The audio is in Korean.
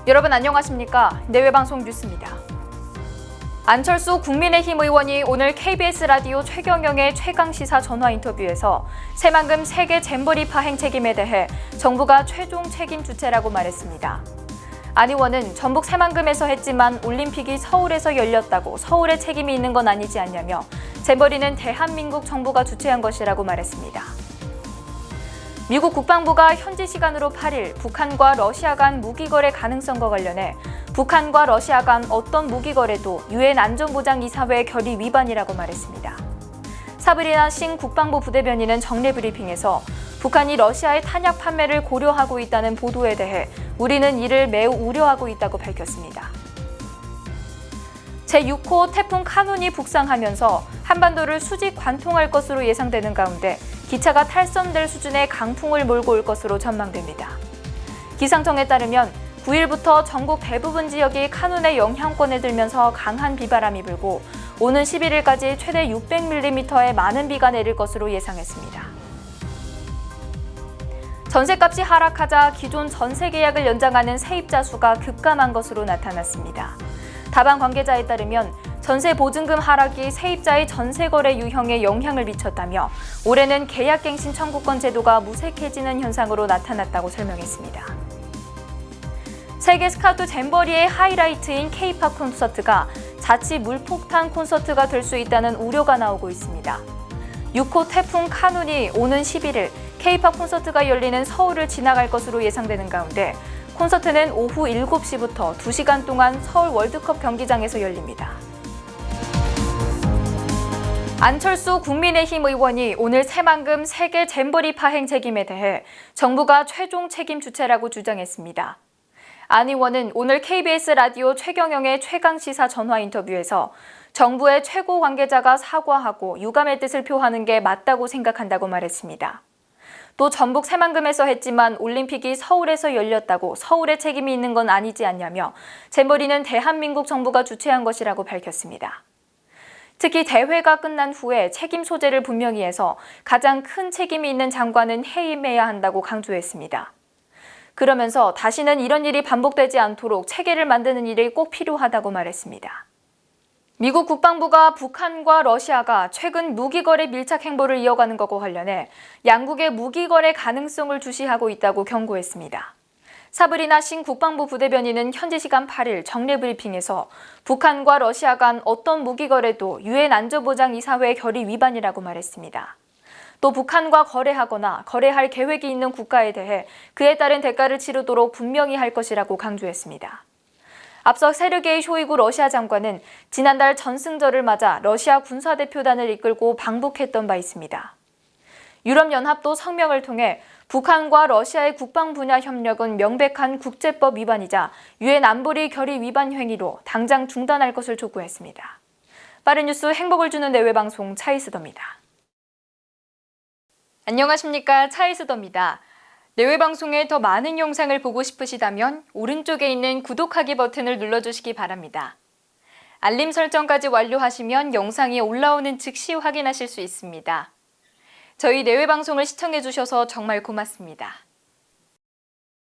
여러분 안녕하십니까? 내외방송 뉴스입니다. 안철수 국민의힘 의원이 오늘 KBS 라디오 최경영의 최강시사 전화 인터뷰에서 새만금 세계 잼버리 파행 책임에 대해 정부가 최종 책임 주체라고 말했습니다. 안 의원은 전북 새만금에서 했지만 올림픽이 서울에서 열렸다고 서울에 책임이 있는 건 아니지 않냐며 잼버리는 대한민국 정부가 주최한 것이라고 말했습니다. 미국 국방부가 현지 시간으로 8일 북한과 러시아 간 무기 거래 가능성과 관련해 북한과 러시아 간 어떤 무기 거래도 유엔 안전보장이사회 결의 위반이라고 말했습니다. 사브리나 싱 국방부 부대변인은 정례 브리핑에서 북한이 러시아의 탄약 판매를 고려하고 있다는 보도에 대해 우리는 이를 매우 우려하고 있다고 밝혔습니다. 제6호 태풍 카눈이 북상하면서 한반도를 수직 관통할 것으로 예상되는 가운데 기차가 탈선될 수준의 강풍을 몰고 올 것으로 전망됩니다. 기상청에 따르면 9일부터 전국 대부분 지역이 카눈의 영향권에 들면서 강한 비바람이 불고 오는 11일까지 최대 600mm의 많은 비가 내릴 것으로 예상했습니다. 전셋값이 하락하자 기존 전세 계약을 연장하는 세입자 수가 급감한 것으로 나타났습니다. 다방 관계자에 따르면 전세 보증금 하락이 세입자의 전세 거래 유형에 영향을 미쳤다며 올해는 계약갱신 청구권 제도가 무색해지는 현상으로 나타났다고 설명했습니다. 세계 스카우트 잼버리의 하이라이트인 K-팝 콘서트가 자칫 물폭탄 콘서트가 될 수 있다는 우려가 나오고 있습니다. 6호 태풍 카눈이 오는 11일 K-팝 콘서트가 열리는 서울을 지나갈 것으로 예상되는 가운데 콘서트는 오후 7시부터 2시간 동안 서울 월드컵 경기장에서 열립니다. 안철수 국민의힘 의원이 오늘 새만금 세계 잼버리 파행 책임에 대해 정부가 최종 책임 주체라고 주장했습니다. 안 의원은 오늘 KBS 라디오 최경영의 최강시사 전화 인터뷰에서 정부의 최고 관계자가 사과하고 유감의 뜻을 표하는 게 맞다고 생각한다고 말했습니다. 또 전북 새만금에서 했지만 올림픽이 서울에서 열렸다고 서울에 책임이 있는 건 아니지 않냐며 잼버리는 대한민국 정부가 주최한 것이라고 밝혔습니다. 특히 대회가 끝난 후에 책임 소재를 분명히 해서 가장 큰 책임이 있는 장관은 해임해야 한다고 강조했습니다. 그러면서 다시는 이런 일이 반복되지 않도록 체계를 만드는 일이 꼭 필요하다고 말했습니다. 미국 국방부가 북한과 러시아가 최근 무기거래 밀착 행보를 이어가는 것과 관련해 양국의 무기거래 가능성을 주시하고 있다고 경고했습니다. 사브리나 싱 국방부 부대변인은 현지 시간 8일 정례 브리핑에서 북한과 러시아 간 어떤 무기 거래도 유엔 안전보장이사회 결의 위반이라고 말했습니다. 또 북한과 거래하거나 거래할 계획이 있는 국가에 대해 그에 따른 대가를 치르도록 분명히 할 것이라고 강조했습니다. 앞서 세르게이 쇼이구 러시아 장관은 지난달 전승절을 맞아 러시아 군사대표단을 이끌고 방북했던 바 있습니다. 유럽연합도 성명을 통해 북한과 러시아의 국방 분야 협력은 명백한 국제법 위반이자 유엔 안보리 결의 위반 행위로 당장 중단할 것을 촉구했습니다. 빠른 뉴스 행복을 주는 내외방송 차이스더입니다. 안녕하십니까, 차이스더입니다. 내외방송의 더 많은 영상을 보고 싶으시다면 오른쪽에 있는 구독하기 버튼을 눌러주시기 바랍니다. 알림 설정까지 완료하시면 영상이 올라오는 즉시 확인하실 수 있습니다. 저희 내외방송을 시청해주셔서 정말 고맙습니다.